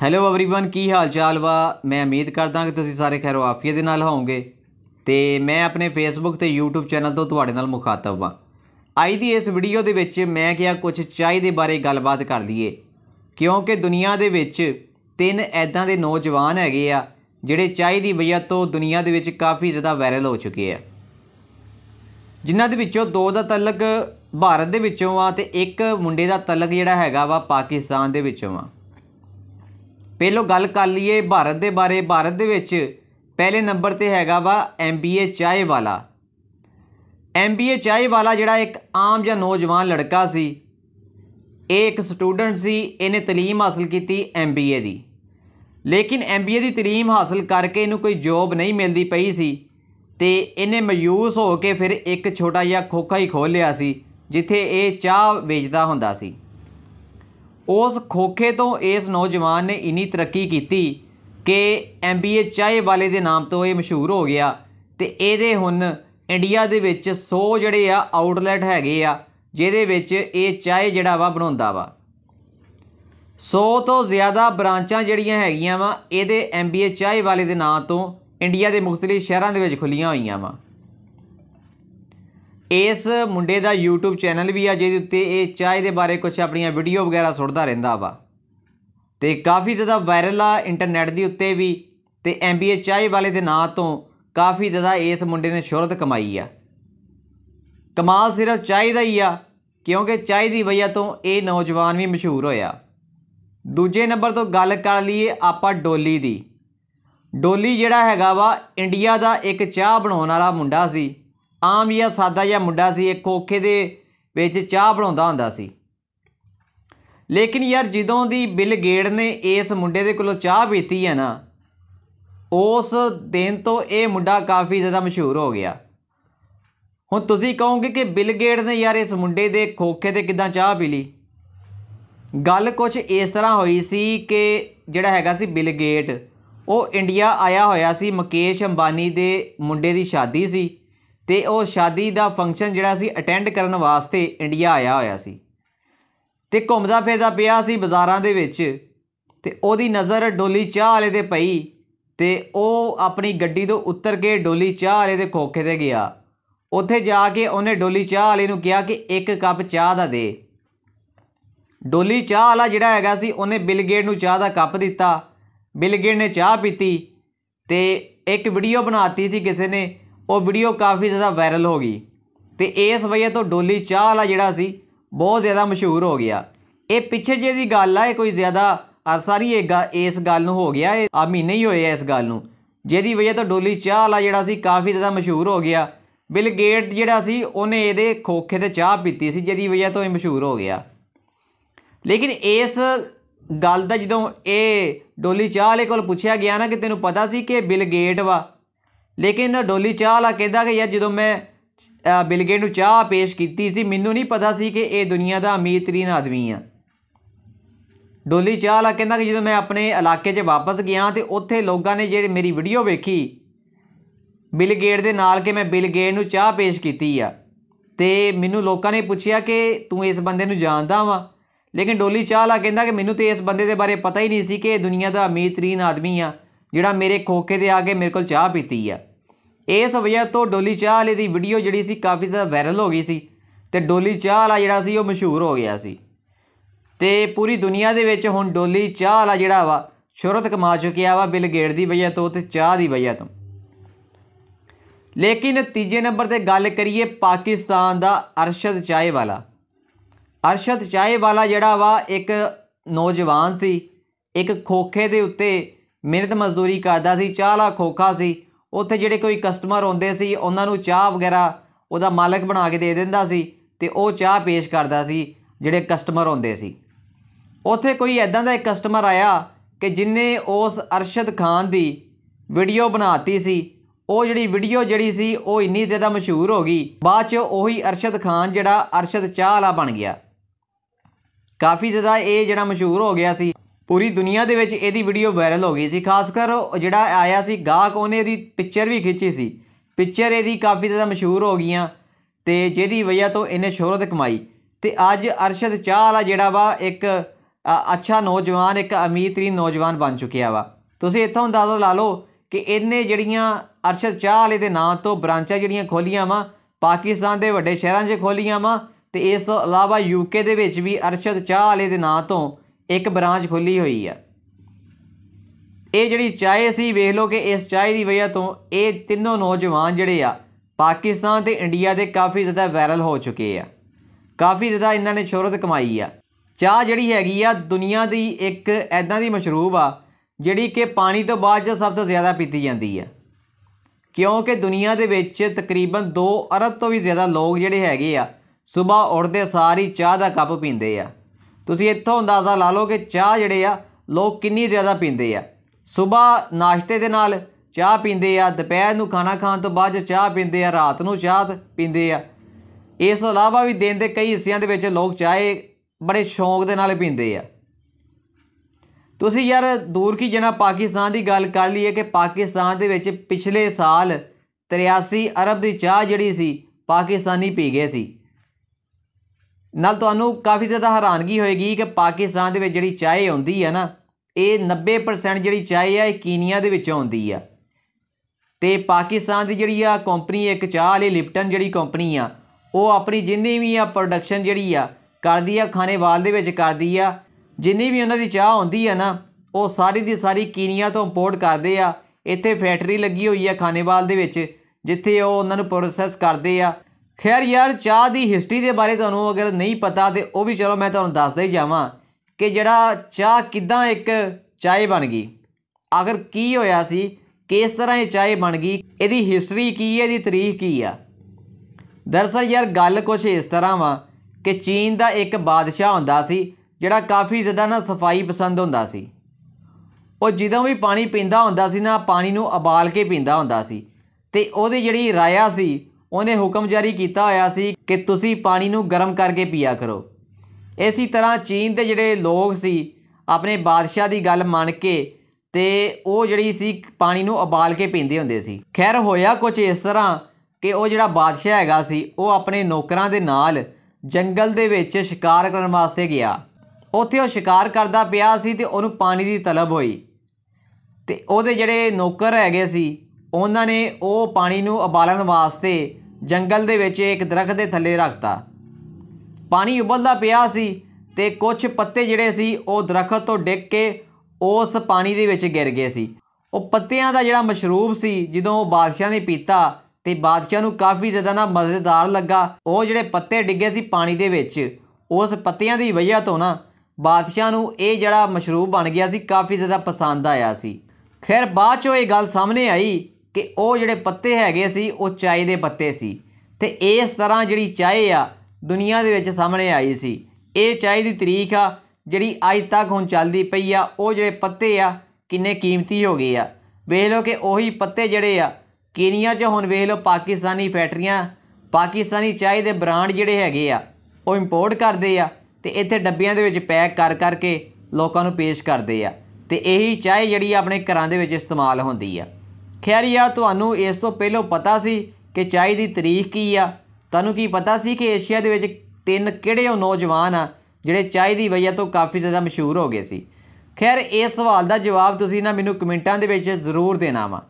Hello everyone की हाल चाल वा। मैं उम्मीद करदा कि तुसीं सारे खैरो आफियत दे नाल होवोगे ते मैं अपने फेसबुक ते यूट्यूब चैनल तो तुहाडे नाल मुखातब वा। अज दी इस वीडियो दे विच मैं क्या कुछ चाय दे बारे गलबात कर लईए, क्योंकि दुनिया दे विच तीन ऐदां दे नौजवान हैगे आ जिहड़े चाय दी वजह तो दुनिया दे विच काफ़ी ज़्यादा वायरल हो चुके हैं, जिन्हां दे विचों दो दा तलक भारत दे विचों आ ते एक मुंडे दा तलक जिहड़ा हैगा वा पाकिस्तान दे विचों आ। पहलों गल कर लीए भारत के बारे। भारत दे विच पहले नंबर ते हैगा वा MBA चाय वाला। MBA चाय वाला जिहड़ा एक आम जिहा नौजवान लड़का सी, एक स्टूडेंट सी, इन्हें तलीम हासिल की MBA दी, लेकिन MBA दी तलीम हासिल करके इनू कोई जॉब नहीं मिलती पई सी ते इन्हें मायूस हो के फिर एक छोटा जिहा खोखा ही खोल लिया सी जिथे ये चाह बेचदा हुंदा सी। उस खोखे तो इस नौजवान ने इन्नी तरक्की की कि MBA चाय वाले के नाम तो ये मशहूर हो गया तो ये हुन इंडिया दे विच 100 जड़े आ आउटलैट हैगे आ जिहदे विच ये चाय जिहड़ा वा बनाउंदा वा। 100 तो ज़्यादा ब्रांचां जिहड़ियां हैगियां वा इहदे MBA चाय वाले के नाम तो इंडिया के मुख्तलिफ शहरों के खुलियां होईयां वा। इस मुंडे का यूट्यूब चैनल भी आ जिहदे उत्ते ये चाय के बारे कुछ अपनी वीडियो वगैरह सुट्टदा रहिंदा वा ते काफ़ी ज़्यादा वायरल आ इंटरनैट के उत्ते भी। ते MBA चाय वाले के नाम तो काफ़ी ज़्यादा इस मुंडे ने शोहरत कमाई आ। कमाल सिर्फ चाय का ही आ, क्योंकि चाय की वजह तो ये नौजवान भी मशहूर होया। दूजे नंबर तो गल कर लीए आपां डोली दी। डोली जिहड़ा हैगा वा इंडिया का एक चाह बनाउण वाला मुंडा सी, आम जिहा सादा जिहा मुंडा सी, एक खोखे दे विच चाह बनाउंदा हुंदा सी। लेकिन यार जदों दी बिल गेट ने इस मुंडे दे कोलों चाह पीती है ना, उस दिन तो ये मुंडा काफ़ी ज़्यादा मशहूर हो गया। हुण तुसीं कहोगे कि बिल गेट ने यार इस मुंडे दे खोखे ते किदां चाह पी ली। गल कुछ इस तरह हुई सी कि जिहड़ा हैगा सी बिल गेट, वो इंडिया आया होया सी। मुकेश अंबानी दे मुंडे दी शादी सी ते वो शादी का फंक्शन जिहड़ा सी अटेंड करन वास्ते इंडिया आया होया सी ते घूमदा फिरदा पिया सी बाज़ारां दे विच ते ओदी नज़र डोली चाह वाले ते पई ते ओ अपनी गड्डी तो उतर के डोली चाह वाले दे खोखे ते गया। उत्थे जाके उन्हें डोली चाह वाले नूं कहा कि एक कप चाह दा दे। डोली चाह वाला जिहड़ा हैगा सी उन्हें बिल गेट नूं चाह दा कप दिता। बिल गेट ने चाह पीती ते एक वीडियो बनाती सी किसी ने, वो वीडियो काफ़ी ज़्यादा वायरल हो गई तो इस वजह तो डोली चाह वाला जिहड़ा सी बहुत ज़्यादा मशहूर हो गया। ये पिछे जे दी गल है, कोई ज़्यादा अरसा नहीं इस गल नूं हो गया, आ महीने ही होए इस गल नूं, जिहदी वजह तो डोली चाह वाला जिहड़ा सी काफ़ी ज़्यादा मशहूर हो गया। बिल गेट जिहड़ा सी उन्हें इहदे खोखे ते चाह पीती सी जिहदी वजह तो ये मशहूर हो गया। लेकिन इस गल दा जदों ये डोली चाह वाले कोल पुछया गया ना कि तैनूं पता सी कि बिल गेट वा, लेकिन डोली चाह वाला कहता कि यार जो मैं बिल गेट नूं चाह पेश की सी मैनू नहीं पता सी कि ये दुनिया का अमीर तरीन आदमी आ। डोली चाह वाला कहता कि जो मैं अपने इलाके च वापस गया तो उत्थे लोगों ने जो मेरी वीडियो वेखी बिल गेट दे नाल कि मैं बिल गेट नूं चाह पेश की आ ते मैनू लोगों ने पूछया कि तू इस बंदे नूं जानदा वा, लेकिन डोली चाह वाला कहता कि मैनू तो इस बंदे के बारे पता ही नहीं सी कि दुनिया का अमीर तरीन आदमी आ जिहड़ा मेरे खोखे ते आके मेरे को चाह पीती आ। इस वजह तो डोली चाह वाले की वीडियो जिहड़ी सी काफ़ी ज़्यादा वायरल हो गई सी ते डोली चाह वाला जिहड़ा सी वो मशहूर हो गया सी ते पूरी दुनिया दे विच हुण डोली चाह वाला जिहड़ा वा शोहरत कमा चुकिया वा बिल गेट की वजह तो ते चाह की वजह तो। लेकिन तीजे नंबर ते गल करिए पाकिस्तान का अरशद चाय वाला। अरशद चाय वाला जिहड़ा वा एक नौजवान सी, एक खोखे दे उत्ते मेहनत मजदूरी करदा सी। चाह वाला खोखा सी, उत्थे जिहड़े कोई कस्टमर आउंदे सी उन्हां नूं चाह वगैरह उहदा मालक बना के दे दिंदा सी ते ओह चाह पेश करदा सी जिहड़े कस्टमर आउंदे सी। उत्थे कोई ऐदां दा एक कस्टमर आया कि जिन्ने उस अरशद खान दी वीडियो बनाती सी। वो जिहड़ी वीडियो जिहड़ी सी वो इन्नी ज़्यादा मशहूर हो गई, बाद च उही अरशद खान जिहड़ा अरशद चाह वाला बन गया। काफ़ी ज़्यादा ये जिहड़ा मशहूर हो गया सी, पूरी दुनिया दे विच इहदी वीडियो वायरल हो गई सी। खासकर जिहड़ा आया सी गाहक उन्हें इहदी पिक्चर भी खिंची सी, पिक्चर इहदी काफ़ी ज़्यादा मशहूर हो गई ते जिहदी वजह तो इन्हें शोहरत कमाई। ते अज अरशद चाह वाला जिहड़ा वा एक ਅੱਛਾ ਨੌਜਵਾਨ, ਇੱਕ ਅਮੀਰ ਤਰੀਨ ਨੌਜਵਾਨ ਬਣ ਚੁੱਕਿਆ ਵਾ। ਤੁਸੀਂ ਇੱਥੋਂ ਅੰਦਾਜ਼ਾ ਲਾ ਲਓ ਕਿ ਇਹਨੇ ਜਿਹੜੀਆਂ ਅਰਸ਼ਦ ਚਾਹ ਵਾਲੇ ਦੇ ਨਾਂ ਤੋਂ ਬ੍ਰਾਂਚਾਂ ਜਿਹੜੀਆਂ ਖੋਲ੍ਹੀਆਂ ਵਾ, ਪਾਕਿਸਤਾਨ ਦੇ ਵੱਡੇ ਸ਼ਹਿਰਾਂ 'ਚ ਖੋਲ੍ਹੀਆਂ ਵਾ, ਅਤੇ ਇਸ ਤੋਂ ਇਲਾਵਾ UK ਦੇ ਵਿੱਚ ਵੀ ਅਰਸ਼ਦ ਚਾਹ ਵਾਲੇ ਦੇ ਨਾਂ ਤੋਂ ਇੱਕ ਬ੍ਰਾਂਚ ਖੁੱਲ੍ਹੀ ਹੋਈ ਆ। ਇਹ ਜਿਹੜੀ ਚਾਹ ਸੀ, ਵੇਖ ਲਓ ਕਿ ਇਸ ਚਾਹ ਦੀ ਵਜ੍ਹਾ ਤੋਂ ਇਹ ਤਿੰਨੋਂ ਨੌਜਵਾਨ ਜਿਹੜੇ ਆ ਪਾਕਿਸਤਾਨ ਅਤੇ ਇੰਡੀਆ ਦੇ ਕਾਫੀ ਜ਼ਿਆਦਾ ਵਾਇਰਲ ਹੋ ਚੁੱਕੇ ਆ। ਕਾਫੀ ਜ਼ਿਆਦਾ ਇਹਨਾਂ ਨੇ ਸ਼ੋਹਰਤ ਕਮਾਈ ਆ। ਚਾਹ ਜਿਹੜੀ ਹੈਗੀ ਆ ਦੁਨੀਆ ਦੀ ਇੱਕ ਇੱਦਾਂ ਦੀ ਮਸ਼ਰੂਬ ਆ ਜਿਹੜੀ ਕਿ ਪਾਣੀ ਤੋਂ ਬਾਅਦ 'ਚ ਸਭ ਤੋਂ ਜ਼ਿਆਦਾ ਪੀਤੀ ਜਾਂਦੀ ਆ, ਕਿਉਂਕਿ ਦੁਨੀਆ ਦੇ ਵਿੱਚ ਤਕਰੀਬਨ 2 ਅਰਬ ਤੋਂ ਵੀ ਜ਼ਿਆਦਾ ਲੋਕ ਜਿਹੜੇ ਹੈਗੇ ਆ ਸੁਬਾਹ ਉੱਠਦੇ ਸਾਰ ਹੀ ਚਾਹ ਦਾ ਕੱਪ ਪੀਂਦੇ ਆ। ਤੁਸੀਂ ਇੱਥੋਂ ਅੰਦਾਜ਼ਾ ਲਾ ਲਓ ਕਿ ਚਾਹ ਜਿਹੜੇ ਆ ਲੋਕ ਕਿੰਨੀ ਜ਼ਿਆਦਾ ਪੀਂਦੇ ਆ। ਸੁਬਾਹ ਨਾਸ਼ਤੇ ਦੇ ਨਾਲ ਚਾਹ ਪੀਂਦੇ ਆ, ਦੁਪਹਿਰ ਨੂੰ ਖਾਣਾ ਖਾਣ ਤੋਂ ਬਾਅਦ ਚਾਹ ਪੀਂਦੇ ਆ, ਰਾਤ ਨੂੰ ਚਾਹ ਪੀਂਦੇ ਆ। ਇਸ ਤੋਂ ਇਲਾਵਾ ਵੀ ਦਿਨ ਦੇ ਕਈ ਹਿੱਸਿਆਂ ਦੇ ਵਿੱਚ ਲੋਕ ਚਾਹ ਬੜੇ ਸ਼ੌਂਕ ਦੇ ਨਾਲ ਪੀਂਦੇ ਆ। ਤੁਸੀਂ ਯਾਰ ਦੂਰ ਕੀ ਜਨਾ ਪਾਕਿਸਤਾਨ ਦੀ ਗੱਲ ਕਰ ਲਈਏ ਕਿ ਪਾਕਿਸਤਾਨ ਦੇ ਵਿੱਚ ਪਿਛਲੇ ਸਾਲ 83 ਅਰਬ ਦੀ ਚਾਹ ਜਿਹੜੀ ਸੀ ਪਾਕਿਸਤਾਨੀ ਪੀ ਗਏ ਸੀ। ਨਾਲ ਤੁਹਾਨੂੰ ਕਾਫੀ ਜ਼ਿਆਦਾ ਹੈਰਾਨਗੀ ਹੋਏਗੀ ਕਿ ਪਾਕਿਸਤਾਨ ਦੇ ਵਿੱਚ ਜਿਹੜੀ ਚਾਹ ਆਉਂਦੀ ਹੈ ਨਾ, ਇਹ 90% ਜਿਹੜੀ ਚਾਹ ਆ ਇਹ ਕੀਨੀਆ ਦੇ ਵਿੱਚੋਂ ਆਉਂਦੀ ਆ। ਅਤੇ ਪਾਕਿਸਤਾਨ ਦੀ ਜਿਹੜੀ ਆ ਕੰਪਨੀ, ਇੱਕ ਚਾਹ ਵਾਲੀ ਲਿਪਟਨ ਜਿਹੜੀ ਕੰਪਨੀ ਆ, ਉਹ ਆਪਣੀ ਜਿੰਨੀ ਵੀ ਆ ਪ੍ਰੋਡਕਸ਼ਨ ਜਿਹੜੀ ਆ ਕਰਦੀ ਆ ਖਾਨੇਵਾਲ ਦੇ ਵਿੱਚ ਕਰਦੀ ਆ। ਜਿੰਨੀ ਵੀ ਉਹਨਾਂ ਦੀ ਚਾਹ ਆਉਂਦੀ ਆ ਨਾ, ਉਹ ਸਾਰੀ ਦੀ ਸਾਰੀ ਕੀਨੀਆ ਤੋਂ ਇੰਪੋਰਟ ਕਰਦੇ ਆ। ਇੱਥੇ ਫੈਕਟਰੀ ਲੱਗੀ ਹੋਈ ਆ ਖਾਨੇਵਾਲ ਦੇ ਵਿੱਚ, ਜਿੱਥੇ ਉਹ ਉਹਨਾਂ ਨੂੰ ਪ੍ਰੋਸੈਸ ਕਰਦੇ ਆ। ਖੈਰ ਯਾਰ, ਚਾਹ ਦੀ ਹਿਸਟਰੀ ਦੇ ਬਾਰੇ ਤੁਹਾਨੂੰ ਅਗਰ ਨਹੀਂ ਪਤਾ ਤਾਂ ਉਹ ਵੀ ਚਲੋ ਮੈਂ ਤੁਹਾਨੂੰ ਦੱਸਦਾ ਹੀ ਜਾਵਾਂ ਕਿ ਜਿਹੜਾ ਚਾਹ ਕਿੱਦਾਂ ਇੱਕ ਚਾਹ ਬਣ ਗਈ, ਆਖਰ ਕੀ ਹੋਇਆ ਸੀ, ਕਿਸ ਤਰ੍ਹਾਂ ਇਹ ਚਾਹ ਬਣ ਗਈ, ਇਹਦੀ ਹਿਸਟਰੀ ਕੀ ਹੈ, ਇਹਦੀ ਤਾਰੀਖ ਕੀ ਆ। ਦਰਅਸਲ ਯਾਰ ਗੱਲ ਕੁਛ ਇਸ ਤਰ੍ਹਾਂ ਵਾ ਕਿ ਚੀਨ ਦਾ ਇੱਕ ਬਾਦਸ਼ਾਹ ਹੁੰਦਾ ਸੀ ਜਿਹੜਾ ਕਾਫੀ ਜ਼ਿਆਦਾ ਨਾ ਸਫਾਈ ਪਸੰਦ ਹੁੰਦਾ ਸੀ। ਉਹ ਜਦੋਂ ਵੀ ਪਾਣੀ ਪੀਂਦਾ ਹੁੰਦਾ ਸੀ ਨਾ, ਪਾਣੀ ਨੂੰ ਉਬਾਲ ਕੇ ਪੀਂਦਾ ਹੁੰਦਾ ਸੀ। ਅਤੇ ਉਹਦੀ ਜਿਹੜੀ ਰਾਇਆ ਸੀ, ਉਹਨੇ ਹੁਕਮ ਜਾਰੀ ਕੀਤਾ ਹੋਇਆ ਸੀ ਕਿ ਤੁਸੀਂ ਪਾਣੀ ਨੂੰ ਗਰਮ ਕਰਕੇ ਪੀਆ ਕਰੋ। ਇਸੇ ਤਰ੍ਹਾਂ ਚੀਨ ਦੇ ਜਿਹੜੇ ਲੋਕ ਸੀ ਆਪਣੇ ਬਾਦਸ਼ਾਹ ਦੀ ਗੱਲ ਮੰਨ ਕੇ ਅਤੇ ਉਹ ਜਿਹੜੀ ਸੀ ਪਾਣੀ ਨੂੰ ਉਬਾਲ ਕੇ ਪੀਂਦੇ ਹੁੰਦੇ ਸੀ। ਖੈਰ ਹੋਇਆ ਕੁਛ ਇਸ ਤਰ੍ਹਾਂ ਕਿ ਉਹ ਜਿਹੜਾ ਬਾਦਸ਼ਾਹ ਹੈਗਾ ਸੀ ਉਹ ਆਪਣੇ ਨੌਕਰਾਂ ਦੇ ਨਾਲ ਜੰਗਲ ਦੇ ਵਿੱਚ ਸ਼ਿਕਾਰ ਕਰਨ ਵਾਸਤੇ ਗਿਆ। ਉੱਥੇ ਉਹ ਸ਼ਿਕਾਰ ਕਰਦਾ ਪਿਆ ਸੀ ਅਤੇ ਉਹਨੂੰ ਪਾਣੀ ਦੀ ਤਲਬ ਹੋਈ, ਅਤੇ ਉਹਦੇ ਜਿਹੜੇ ਨੌਕਰ ਹੈਗੇ ਸੀ ਉਹਨਾਂ ਨੇ ਉਹ ਪਾਣੀ ਨੂੰ ਉਬਾਲਣ ਵਾਸਤੇ ਜੰਗਲ ਦੇ ਵਿੱਚ ਇੱਕ ਦਰਖਤ ਦੇ ਥੱਲੇ ਰੱਖਤਾ। ਪਾਣੀ ਉਬਲਦਾ ਪਿਆ ਸੀ ਅਤੇ ਕੁਛ ਪੱਤੇ ਜਿਹੜੇ ਸੀ ਉਹ ਦਰਖਤ ਤੋਂ ਡਿੱਗ ਕੇ ਉਸ ਪਾਣੀ ਦੇ ਵਿੱਚ ਗਿਰ ਗਏ ਸੀ। ਉਹ ਪੱਤਿਆਂ ਦਾ ਜਿਹੜਾ ਮਸ਼ਰੂਬ ਸੀ, ਜਦੋਂ ਉਹ ਬਾਦਸ਼ਾਹ ਨੇ ਪੀਤਾ ਅਤੇ ਬਾਦਸ਼ਾਹ ਨੂੰ ਕਾਫੀ ਜ਼ਿਆਦਾ ਨਾ ਮਜ਼ੇਦਾਰ ਲੱਗਾ। ਉਹ ਜਿਹੜੇ ਪੱਤੇ ਡਿੱਗੇ ਸੀ ਪਾਣੀ ਦੇ ਵਿੱਚ, ਉਸ ਪੱਤਿਆਂ ਦੀ ਵਜ੍ਹਾ ਤੋਂ ਨਾ ਬਾਦਸ਼ਾਹ ਨੂੰ ਇਹ ਜਿਹੜਾ ਮਸ਼ਰੂਬ ਬਣ ਗਿਆ ਸੀ ਕਾਫੀ ਜ਼ਿਆਦਾ ਪਸੰਦ ਆਇਆ ਸੀ। ਖੈਰ ਬਾਅਦ 'ਚੋਂ ਇਹ ਗੱਲ ਸਾਹਮਣੇ ਆਈ ਕਿ ਉਹ ਜਿਹੜੇ ਪੱਤੇ ਹੈਗੇ ਸੀ ਉਹ ਚਾਹ ਦੇ ਪੱਤੇ ਸੀ, ਅਤੇ ਇਸ ਤਰ੍ਹਾਂ ਜਿਹੜੀ ਚਾਹ ਆ ਦੁਨੀਆ ਦੇ ਵਿੱਚ ਸਾਹਮਣੇ ਆਈ ਸੀ। ਇਹ ਚਾਹ ਦੀ ਤਾਰੀਖ ਆ ਜਿਹੜੀ ਅੱਜ ਤੱਕ ਹੁਣ ਚੱਲਦੀ ਪਈ ਆ। ਉਹ ਜਿਹੜੇ ਪੱਤੇ ਆ ਕਿੰਨੇ ਕੀਮਤੀ ਹੋ ਗਏ ਆ। ਵੇਖ ਲਓ ਕਿ ਉਹੀ ਪੱਤੇ ਜਿਹੜੇ ਆ ਕੀਨੀਆ 'ਚ ਹੁਣ ਵੇਖ ਲਓ ਪਾਕਿਸਤਾਨੀ ਫੈਕਟਰੀਆਂ ਪਾਕਿਸਤਾਨੀ ਚਾਹ ਦੇ ਬ੍ਰਾਂਡ ਜਿਹੜੇ ਹੈਗੇ ਆ ਉਹ ਇੰਪੋਰਟ ਕਰਦੇ ਆ ਅਤੇ ਇੱਥੇ ਡੱਬਿਆਂ ਦੇ ਵਿੱਚ ਪੈਕ ਕਰ ਕਰਕੇ ਲੋਕਾਂ ਨੂੰ ਪੇਸ਼ ਕਰਦੇ ਆ, ਅਤੇ ਇਹੀ ਚਾਹ ਜਿਹੜੀ ਆਪਣੇ ਘਰਾਂ ਦੇ ਵਿੱਚ ਇਸਤੇਮਾਲ ਹੁੰਦੀ ਆ। ਖੈਰ ਯਾਰ, ਤੁਹਾਨੂੰ ਇਸ ਤੋਂ ਪਹਿਲਾਂ ਪਤਾ ਸੀ ਕਿ ਚਾਹ ਦੀ ਤਾਰੀਖ ਕੀ ਆ? ਤੁਹਾਨੂੰ ਕੀ ਪਤਾ ਸੀ ਕਿ ਏਸ਼ੀਆ ਦੇ ਵਿੱਚ 3 ਕਿਹੜੇ ਉਹ ਨੌਜਵਾਨ ਆ ਜਿਹੜੇ ਚਾਹ ਦੀ ਵਜ੍ਹਾ ਤੋਂ ਕਾਫੀ ਜ਼ਿਆਦਾ ਮਸ਼ਹੂਰ ਹੋ ਗਏ ਸੀ? ਖੈਰ ਇਸ ਸਵਾਲ ਦਾ ਜਵਾਬ ਤੁਸੀਂ ਨਾ ਮੈਨੂੰ ਕਮੈਂਟਾਂ ਦੇ ਵਿੱਚ ਜ਼ਰੂਰ ਦੇਣਾ ਵਾ।